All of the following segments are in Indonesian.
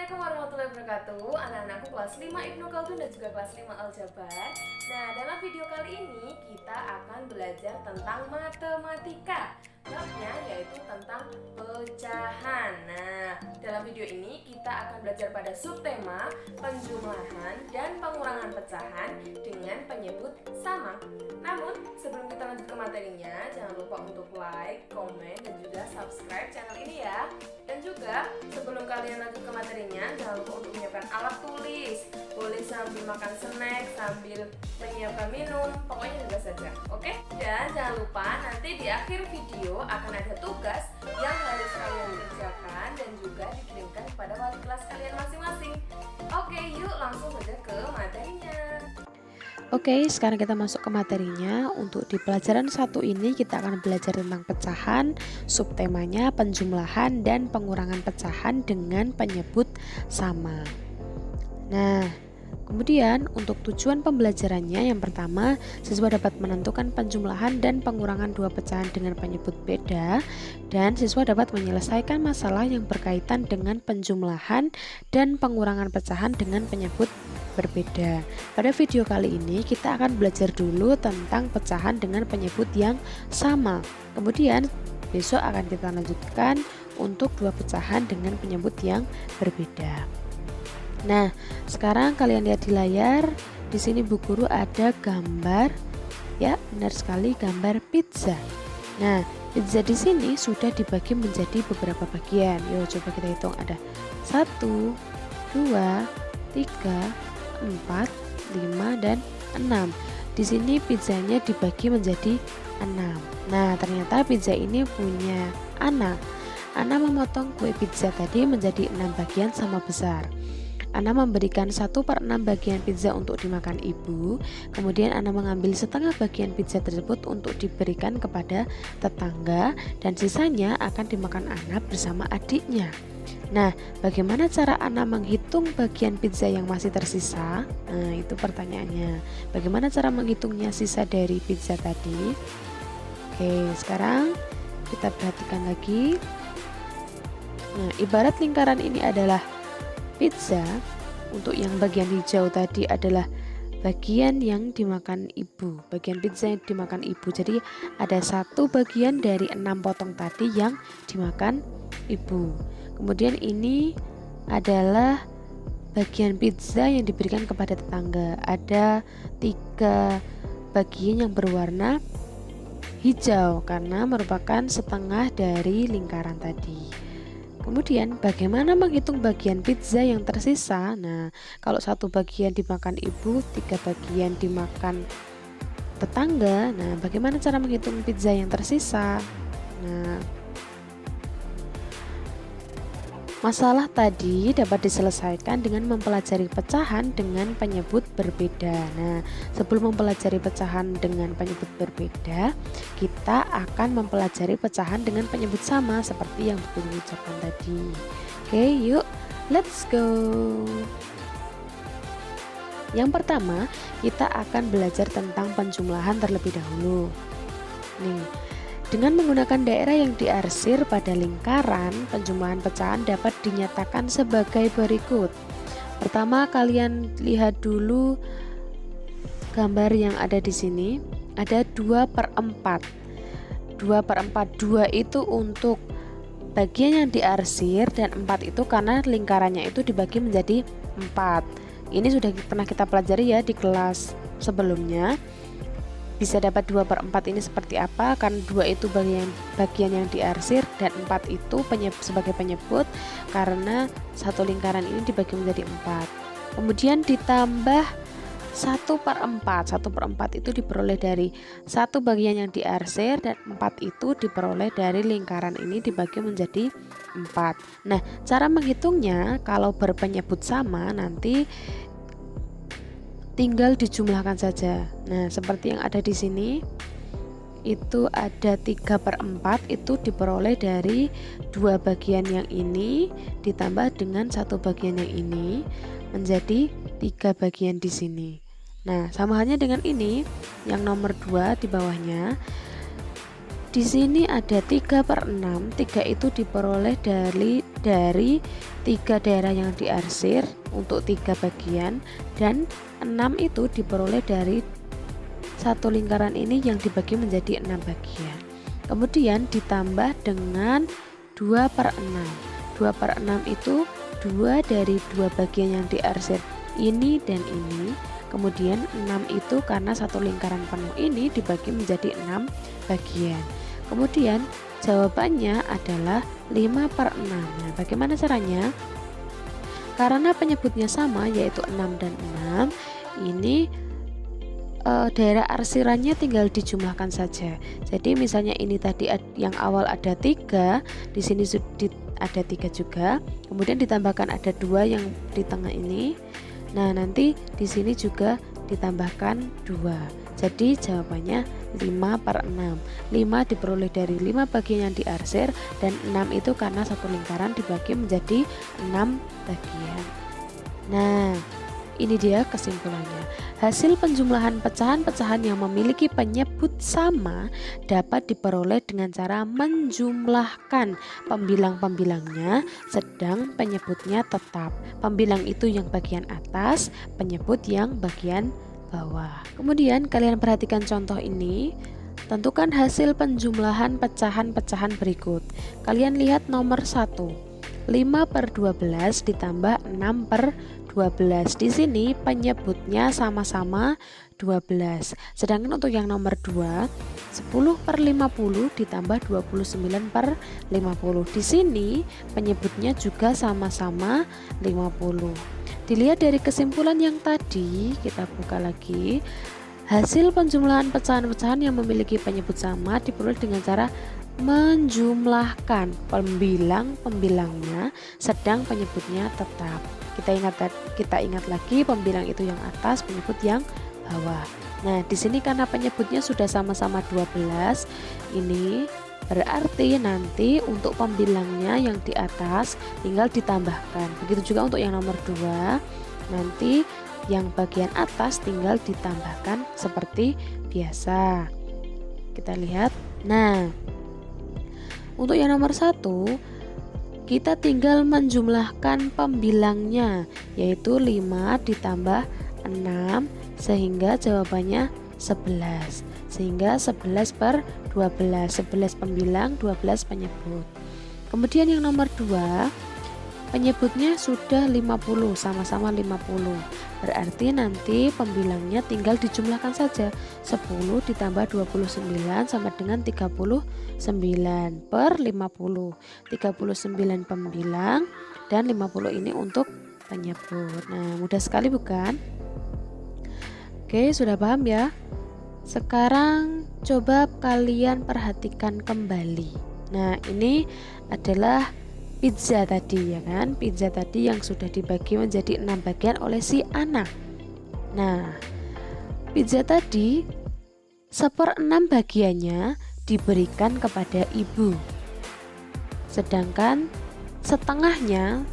Assalamualaikum warahmatullahi wabarakatuh. Anak-anakku kelas 5 Ibnu Khaldun dan juga kelas 5 Al-Jabar. Nah, dalam video kali ini kita akan belajar tentang matematika. Babnya yaitu tentang pecahan. Nah, dalam video ini kita akan belajar pada subtema penjumlahan dan pengurangan pecahan dengan penyebut sama. Namun, sebelum kita lanjut ke materinya, jangan lupa untuk like, komen, dan juga subscribe channel ini ya. Dan juga sebelum kalian lanjut ke materinya, jangan lupa untuk menyiapkan alat tulis. Boleh sambil makan snack, sambil menyiapkan minum, pokoknya bebas saja. Oke? Dan jangan lupa nanti di akhir video akan ada tugas yang harus kalian kerjakan dan juga dikirimkan kepada wali kelas kalian masing-masing. Oke, yuk langsung saja ke materinya. Oke, sekarang kita masuk ke materinya. Untuk di pelajaran 1 ini kita akan belajar tentang pecahan, subtemanya penjumlahan dan pengurangan pecahan dengan penyebut sama. Nah, kemudian untuk tujuan pembelajarannya, yang pertama, siswa dapat menentukan penjumlahan dan pengurangan dua pecahan dengan penyebut beda, dan siswa dapat menyelesaikan masalah yang berkaitan dengan penjumlahan dan pengurangan pecahan dengan penyebut berbeda. Pada video kali ini kita akan belajar dulu tentang pecahan dengan penyebut yang sama. Kemudian besok akan kita lanjutkan untuk dua pecahan dengan penyebut yang berbeda. Nah, sekarang kalian lihat di layar. Di sini Bu Guru ada gambar, ya, benar sekali, gambar pizza. Nah, pizza di sini sudah dibagi menjadi beberapa bagian. Yuk coba kita hitung, ada 1, 2, 3, 4, 5, dan 6. Di sini pizzanya dibagi menjadi 6. Nah, ternyata pizza ini punya anak. Ana memotong kue pizza tadi menjadi 6 bagian sama besar. Ana memberikan 1/6 bagian pizza untuk dimakan ibu. Kemudian Ana mengambil setengah bagian pizza tersebut untuk diberikan kepada tetangga, dan sisanya akan dimakan Ana bersama adiknya. Nah, bagaimana cara Ana menghitung bagian pizza yang masih tersisa? Nah, itu pertanyaannya. Bagaimana cara menghitungnya sisa dari pizza tadi? Oke, sekarang kita perhatikan lagi. Nah, ibarat lingkaran ini adalah pizza. Untuk yang bagian hijau tadi adalah bagian yang dimakan ibu, bagian pizza yang dimakan ibu. Jadi ada satu bagian dari 6 potong tadi yang dimakan ibu. Kemudian ini adalah bagian pizza yang diberikan kepada tetangga. Ada 3 bagian yang berwarna hijau karena merupakan setengah dari lingkaran tadi. Kemudian bagaimana menghitung bagian pizza yang tersisa? Nah, kalau 1 bagian dimakan ibu, 3 bagian dimakan tetangga. Nah, bagaimana cara menghitung pizza yang tersisa? Nah, masalah tadi dapat diselesaikan dengan mempelajari pecahan dengan penyebut berbeda. Nah, sebelum mempelajari pecahan dengan penyebut berbeda, kita akan mempelajari pecahan dengan penyebut sama seperti yang Bu Guru ucapkan tadi. Oke, yuk, let's go. Yang pertama, kita akan belajar tentang penjumlahan terlebih dahulu. Nih, dengan menggunakan daerah yang diarsir pada lingkaran, penjumlahan pecahan dapat dinyatakan sebagai berikut. Pertama, kalian lihat dulu gambar yang ada di sini. Ada 2/4. 2/4. 2 itu untuk bagian yang diarsir, dan 4 itu karena lingkarannya itu dibagi menjadi 4. Ini sudah pernah kita pelajari ya di kelas sebelumnya. Bisa dapat 2/4 ini seperti apa? Karena 2 itu bagian yang diarsir, dan 4 itu sebagai penyebut karena satu lingkaran ini dibagi menjadi 4. Kemudian ditambah 1/4. 1/4 itu diperoleh dari satu bagian yang diarsir, dan 4 itu diperoleh dari lingkaran ini dibagi menjadi 4. Nah, cara menghitungnya kalau berpenyebut sama nanti tinggal dijumlahkan saja. Nah, seperti yang ada di sini, itu ada 3/4 itu diperoleh dari 2 bagian yang ini ditambah dengan 1 bagian yang ini menjadi 3 bagian di sini. Nah, sama halnya dengan ini, yang nomor 2 di bawahnya. Di sini ada 3/6. 3 itu diperoleh dari 3 daerah yang diarsir untuk 3 bagian, dan 6 itu diperoleh dari satu lingkaran ini yang dibagi menjadi 6 bagian. Kemudian ditambah dengan 2/6. 2/6 itu 2 dari 2 bagian yang diarsir ini dan ini. Kemudian 6 itu karena satu lingkaran penuh ini dibagi menjadi 6 bagian. Kemudian jawabannya adalah 5/6. Nah, bagaimana caranya? Karena penyebutnya sama, yaitu 6 dan 6, ini daerah arsirannya tinggal dijumlahkan saja. Jadi misalnya ini tadi yang awal ada 3, di sini ada 3 juga, kemudian ditambahkan ada 2 yang di tengah ini. Nah, nanti di sini juga ditambahkan 2. Jadi jawabannya 5/6. 5 diperoleh dari 5 bagian yang diarsir, dan 6 itu karena satu lingkaran dibagi menjadi 6 bagian. Nah, ini dia kesimpulannya. Hasil penjumlahan pecahan-pecahan yang memiliki penyebut sama dapat diperoleh dengan cara menjumlahkan pembilang-pembilangnya, sedang penyebutnya tetap. Pembilang itu yang bagian atas, penyebut yang bagian bawah. Kemudian kalian perhatikan contoh ini. Tentukan hasil penjumlahan pecahan-pecahan berikut. Kalian lihat nomor 1. 5/12 ditambah 6/12. Di sini penyebutnya sama-sama 12. Sedangkan untuk yang nomor 2, 10/50 ditambah 29/50. Di sini penyebutnya juga sama-sama 50. Dilihat dari kesimpulan yang tadi, kita buka lagi. Hasil penjumlahan pecahan-pecahan yang memiliki penyebut sama diperoleh dengan cara menjumlahkan pembilang-pembilangnya, sedang penyebutnya tetap. Kita ingat lagi, pembilang itu yang atas, penyebut yang bawah. Nah, di sini karena penyebutnya sudah sama-sama 12, ini berarti nanti untuk pembilangnya yang di atas tinggal ditambahkan. Begitu juga untuk yang nomor 2, nanti yang bagian atas tinggal ditambahkan seperti biasa. Kita lihat. Nah, untuk yang nomor 1, kita tinggal menjumlahkan pembilangnya, yaitu 5 ditambah 6, sehingga jawabannya 11. Sehingga 11/12, 11 pembilang, 12 penyebut. Kemudian yang nomor 2, penyebutnya sudah 50, sama-sama 50. Berarti nanti pembilangnya tinggal dijumlahkan saja. 10 ditambah 29 sama dengan 39/50. 39 pembilang dan 50 ini untuk penyebut. Nah, mudah sekali bukan? Oke, sudah paham ya? Sekarang coba kalian perhatikan kembali. Nah, ini adalah pizza tadi, ya kan? Pizza tadi yang sudah dibagi menjadi 6 bagian oleh si anak. Nah, pizza tadi 1/6 bagiannya diberikan kepada ibu. Sedangkan setengahnya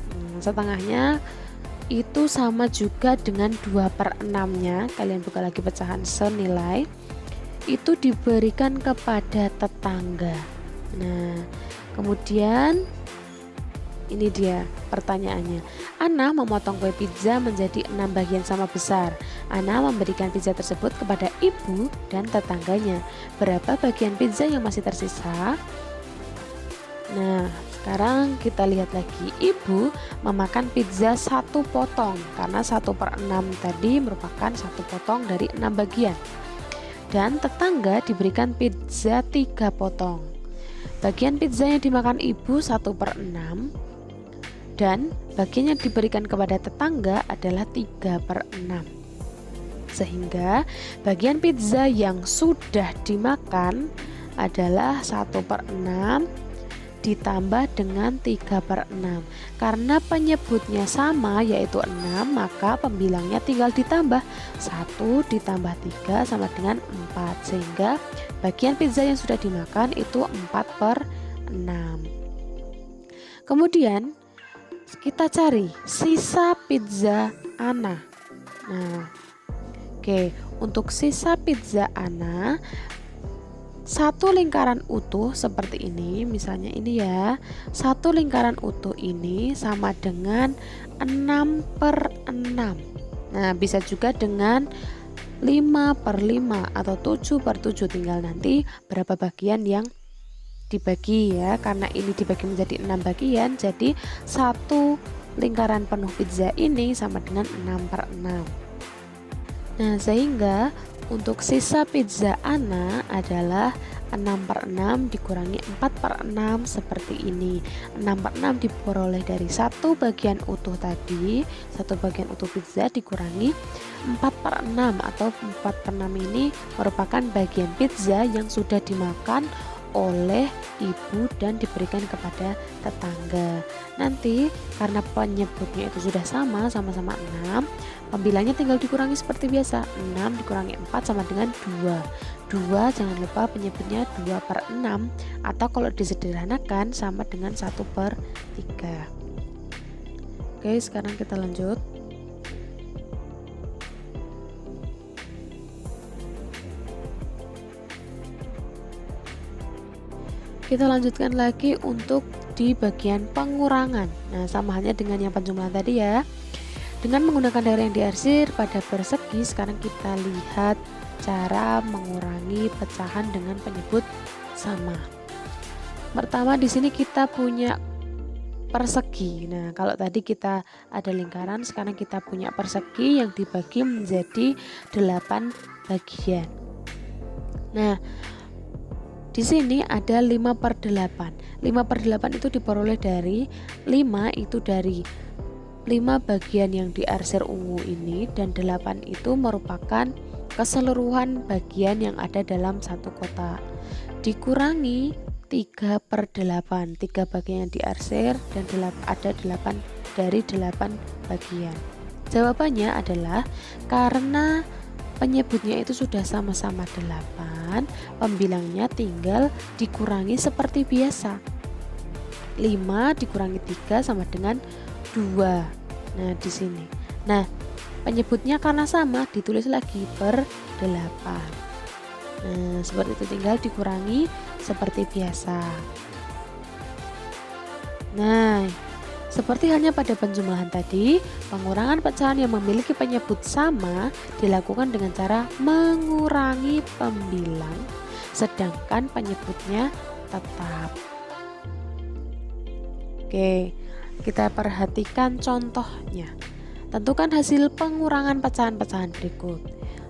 itu sama juga dengan 2/6-nya. Kalian buka lagi pecahan senilai, itu diberikan kepada tetangga. Nah, kemudian ini dia pertanyaannya. Ana memotong kue pizza menjadi 6 bagian sama besar. Ana memberikan pizza tersebut kepada ibu dan tetangganya. Berapa bagian pizza yang masih tersisa? Nah, sekarang kita lihat lagi. Ibu memakan pizza 1 potong, karena 1/6 tadi merupakan 1 potong dari 6 bagian. Dan tetangga diberikan pizza 3 potong. Bagian pizza yang dimakan ibu 1/6, dan bagian yang diberikan kepada tetangga adalah 3/6. Sehingga bagian pizza yang sudah dimakan adalah 1/6 ditambah dengan 3/6. Karena penyebutnya sama, yaitu 6, maka pembilangnya tinggal ditambah. 1 ditambah 3 sama dengan 4. Sehingga bagian pizza yang sudah dimakan itu 4/6. Kemudian kita cari sisa pizza Ana. Nah, oke, untuk sisa pizza Ana satu lingkaran utuh seperti ini, misalnya ini ya, satu lingkaran utuh ini sama dengan 6/6. Nah, bisa juga dengan 5/5 atau 7/7, tinggal nanti berapa bagian yang dibagi ya. Karena ini dibagi menjadi 6 bagian, jadi satu lingkaran penuh pizza ini sama dengan 6/6. Nah, sehingga untuk sisa pizza Ana adalah 6/6 dikurangi 4/6 seperti ini. 6/6 diperoleh dari satu bagian utuh tadi, satu bagian utuh pizza dikurangi 4/6 atau 4/6 ini merupakan bagian pizza yang sudah dimakan oleh ibu dan diberikan kepada tetangga. Nanti karena penyebutnya itu sudah sama-sama 6, pembilangnya tinggal dikurangi seperti biasa. 6 dikurangi 4 sama dengan 2. 2 jangan lupa penyebutnya 2/6 atau kalau disederhanakan sama dengan 1/3. Oke, sekarang kita lanjut. Kita lanjutkan lagi untuk di bagian pengurangan. Nah, sama halnya dengan yang penjumlahan tadi ya. Dengan menggunakan daerah yang diarsir pada persegi, sekarang kita lihat cara mengurangi pecahan dengan penyebut sama. Pertama di sini kita punya persegi. Nah, kalau tadi kita ada lingkaran, sekarang kita punya persegi yang dibagi menjadi 8 bagian. Nah, di sini ada 5/8. 5/8 itu diperoleh dari 5 itu dari 5 bagian yang diarsir ungu ini, dan 8 itu merupakan keseluruhan bagian yang ada dalam satu kotak. Dikurangi 3/8. 3 bagian yang diarsir dan ada 8 dari 8 bagian. Jawabannya adalah karena penyebutnya itu sudah sama-sama 8, pembilangnya tinggal dikurangi seperti biasa. 5 dikurangi 3 sama dengan 2. Nah, di sini. Nah, penyebutnya karena sama ditulis lagi per 8. Nah, seperti itu, tinggal dikurangi seperti biasa. Nah, seperti halnya pada penjumlahan tadi, pengurangan pecahan yang memiliki penyebut sama dilakukan dengan cara mengurangi pembilang, sedangkan penyebutnya tetap. Oke, kita perhatikan contohnya. Tentukan hasil pengurangan pecahan-pecahan berikut.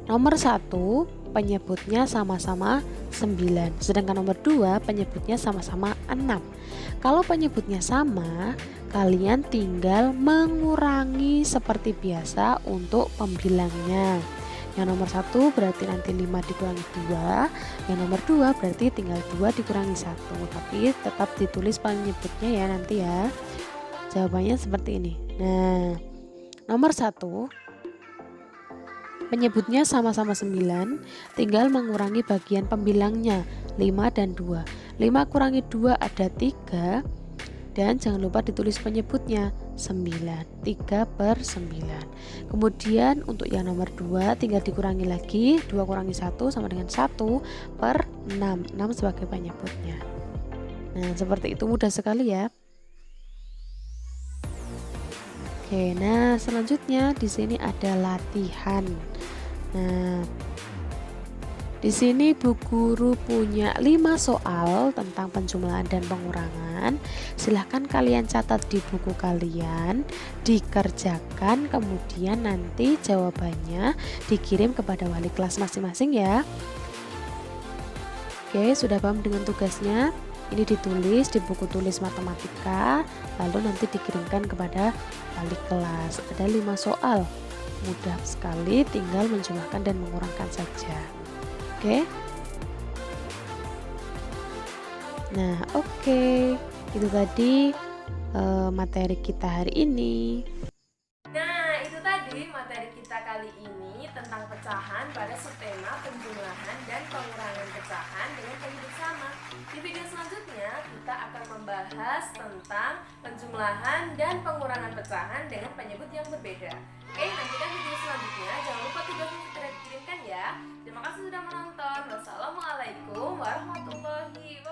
Nomor 1, penyebutnya sama-sama 9, sedangkan nomor 2 penyebutnya sama-sama 6. Kalau penyebutnya sama, kalian tinggal mengurangi seperti biasa untuk pembilangnya. Yang nomor 1 berarti nanti 5 dikurangi 2, yang nomor 2 berarti tinggal 2 dikurangi 1, tapi tetap ditulis penyebutnya ya nanti ya. Jawabannya seperti ini. Nah, nomor 1 penyebutnya sama-sama 9, tinggal mengurangi bagian pembilangnya 5 dan 2. 5 kurangi 2 ada 3, dan jangan lupa ditulis penyebutnya 9, 3/9. Kemudian untuk yang nomor 2 tinggal dikurangi lagi, 2 kurangi 1 sama dengan 1/6, 6 sebagai penyebutnya. Nah, seperti itu, mudah sekali ya. Oke, nah selanjutnya di sini ada latihan. Nah, di sini Bu Guru punya 5 soal tentang penjumlahan dan pengurangan. Silahkan kalian catat di buku kalian, dikerjakan, kemudian nanti jawabannya dikirim kepada wali kelas masing-masing ya. Oke, sudah paham dengan tugasnya? Ini ditulis di buku tulis matematika, lalu nanti dikirimkan kepada wali kelas. Ada 5 soal, mudah sekali, tinggal menjumlahkan dan mengurangkan saja. Oke. Nah, oke. Itu tadi materi kita hari ini. Nah, itu tadi materi kita kali ini tentang pecahan pada subtema penjumlahan dan pengurangan pecahan dengan penyebut sama. Di video selanjutnya kita akan membahas tentang penjumlahan dan pengurangan pecahan dengan penyebut yang berbeda. Oke, nantikan video selanjutnya. Jangan lupa tugas kirimkan ya. Terima kasih sudah menonton. Wassalamualaikum warahmatullahi wabarakatuh.